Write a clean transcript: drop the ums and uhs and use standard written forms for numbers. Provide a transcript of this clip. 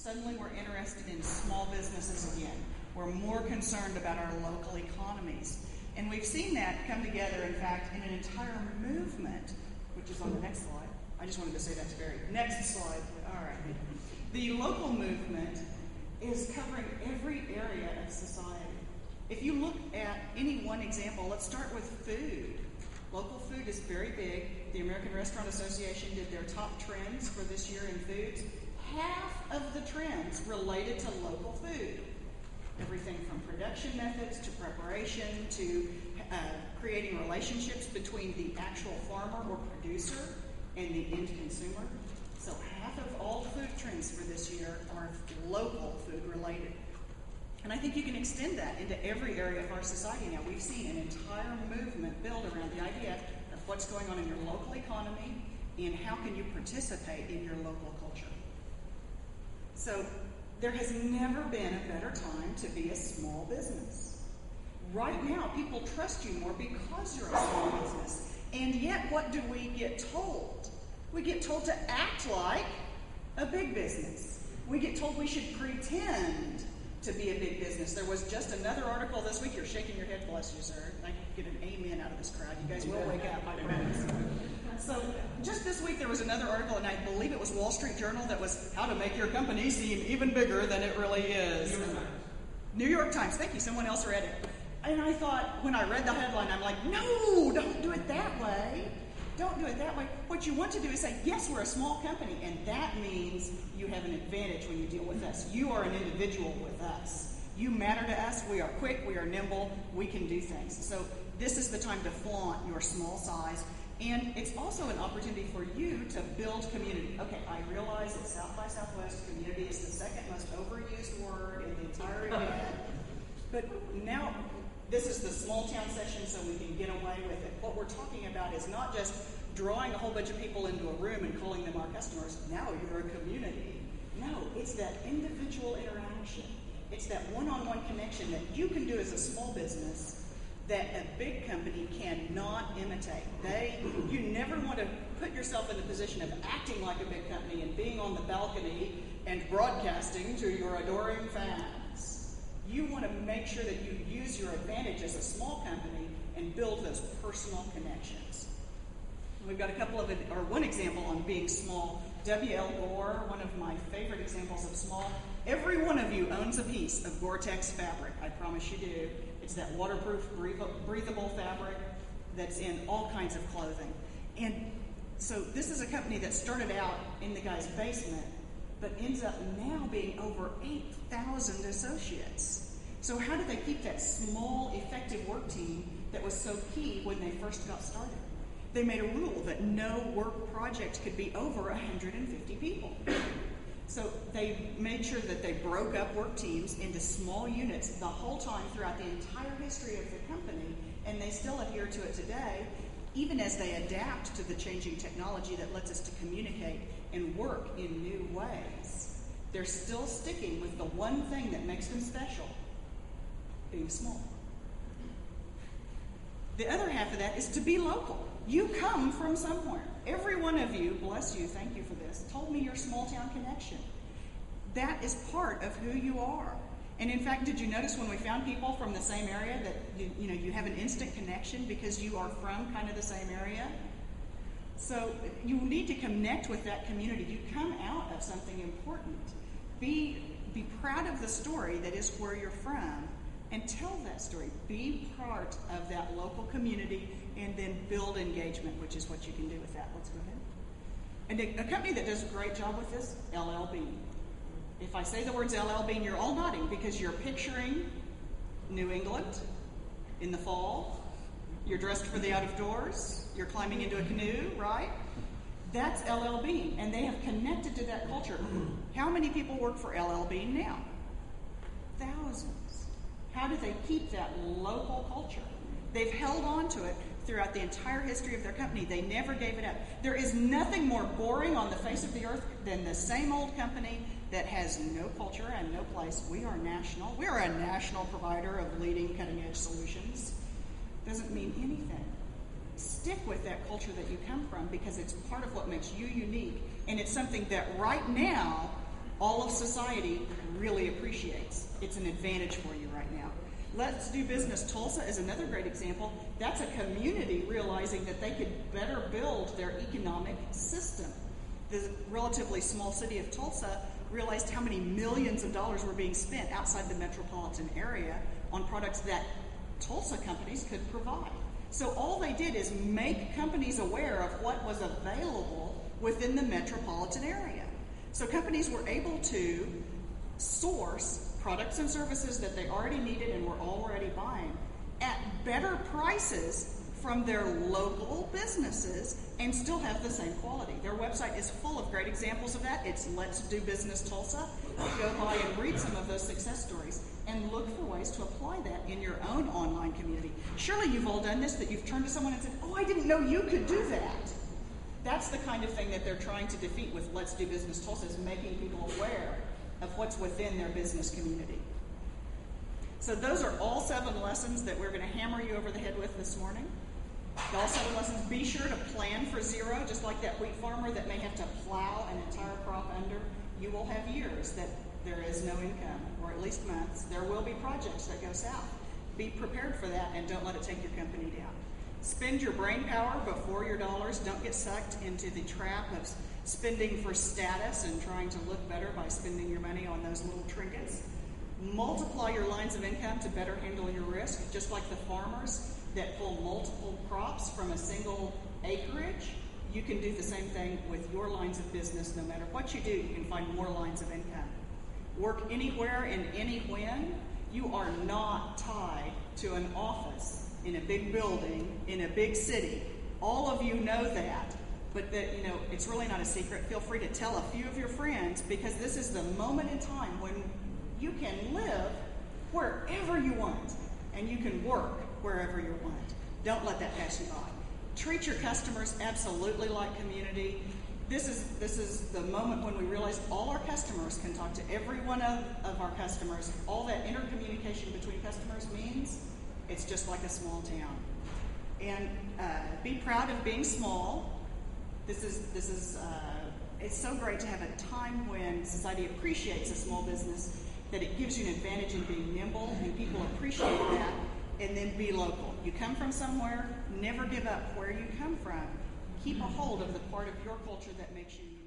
Suddenly we're interested in small businesses again. We're more concerned about our local economies. And we've seen that come together, in fact, in an entire movement, which is on the next slide. I just wanted to say that's very... Next slide. All right. The local movement is covering every area of society. If you look at any one example, let's start with food. Local food is very big. The American Restaurant Association did their top trends for this year in foods. Half of the trends related to local food. Everything from production methods to preparation to creating relationships between the actual farmer or producer and the end consumer. So half of all food trends for this year are local food related. And I think you can extend that into every area of our society now. We've seen an entire movement build around the idea of what's going on in your local economy and how can you participate in your local culture. So there has never been a better time to be a small business. Right now, people trust you more because you're a small business. And yet, what do we get told? We get told to act like a big business. We get told we should pretend to be a big business. There was just another article this week. You're shaking your head, bless you, sir. I could get an amen out of this crowd. You guys will wake up, I promise. So just this week there was another article, and I believe it was Wall Street Journal, that was how to make your company seem even bigger than it really is. New York Times. Thank you. Someone else read it. And I thought, when I read the headline, I'm like, no, don't do it that way. Don't do it that way. What you want to do is say, yes, we're a small company, and that means you have an advantage when you deal with us. You are an individual with us. You matter to us. We are quick. We are nimble. We can do things. So this is the time to flaunt your small size. And it's also an opportunity for you to build community. Okay, I realize that South by Southwest community is the second most overused word in the entire event. But now, this is the small town session, so we can get away with it. What we're talking about is not just drawing a whole bunch of people into a room and calling them our customers. Now you're a community. No, it's that individual interaction. It's that one-on-one connection that you can do as a small business that a big company cannot imitate. You never want to put yourself in the position of acting like a big company and being on the balcony and broadcasting to your adoring fans. You want to make sure that you use your advantage as a small company and build those personal connections. We've got one example on being small. W.L. Gore, one of my favorite examples of small. Every one of you owns a piece of Gore-Tex fabric. I promise you do. It's that waterproof, breathable fabric that's in all kinds of clothing. And so this is a company that started out in the guy's basement, but ends up now being over 8,000 associates. So how do they keep that small, effective work team that was so key when they first got started? They made a rule that no work project could be over 150 people. So they made sure that they broke up work teams into small units the whole time throughout the entire history of the company, and they still adhere to it today, even as they adapt to the changing technology that lets us to communicate and work in new ways. They're still sticking with the one thing that makes them special, being small. The other half of that is to be local. You come from somewhere. Every one of you, bless you, thank you for this, told me your small town connection. That is part of who you are. And in fact, did you notice when we found people from the same area that you have an instant connection because you are from kind of the same area? So you need to connect with that community. You come out of something important. Be proud of the story that is where you're from and tell that story. Be part of that local community and then build engagement, which is what you can do with that. Let's go ahead. And a company that does a great job with this, LL Bean. If I say the words LL Bean, you're all nodding because you're picturing New England in the fall. You're dressed for the out of doors. You're climbing into a canoe, right? That's LL Bean, and they have connected to that culture. How many people work for LL Bean now? Thousands. How do they keep that local culture? They've held on to it throughout the entire history of their company. They never gave it up. There is nothing more boring on the face of the earth than the same old company that has no culture and no place. We are national. We are a national provider of leading cutting-edge solutions. Doesn't mean anything. Stick with that culture that you come from because it's part of what makes you unique, and it's something that right now all of society really appreciates. It's an advantage for you right now. Let's Do Business Tulsa is another great example. That's a community realizing that they could better build their economic system. The relatively small city of Tulsa realized how many millions of dollars were being spent outside the metropolitan area on products that Tulsa companies could provide. So all they did is make companies aware of what was available within the metropolitan area. So companies were able to source products and services that they already needed and were already buying at better prices from their local businesses and still have the same quality. Their website is full of great examples of that. It's Let's Do Business Tulsa. Go by and read some of those success stories and look for ways to apply that in your own online community. Surely you've all done this, that you've turned to someone and said, oh, I didn't know you could do that. That's the kind of thing that they're trying to defeat with Let's Do Business Tulsa, is making people aware of what's within their business community. So those are all 7 lessons that we're going to hammer you over the head with this morning. All 7 lessons. Be sure to plan for zero, just like that wheat farmer that may have to plow an entire crop under. You will have years that there is no income, or at least months. There will be projects that go south. Be prepared for that and don't let it take your company down. Spend your brain power before your dollars. Don't get sucked into the trap of spending for status and trying to look better by spending your money on those little trinkets. Multiply your lines of income to better handle your risk, just like the farmers that pull multiple crops from a single acreage. You can do the same thing with your lines of business. No matter what you do, you can find more lines of income. Work anywhere and any when. You are not tied to an office in a big building in a big city. All of you know that, but that, it's really not a secret. Feel free to tell a few of your friends, because this is the moment in time when you can live wherever you want and you can work wherever you want. Don't let that pass you by. Treat your customers absolutely like community. This is the moment when we realize all our customers can talk to every one of our customers. All that intercommunication between customers means it's just like a small town. And be proud of being small. It's so great to have a time when society appreciates a small business, that it gives you an advantage in being nimble, and people appreciate that. And then be local. You come from somewhere, never give up where you come from. Keep a hold of the part of your culture that makes you unique.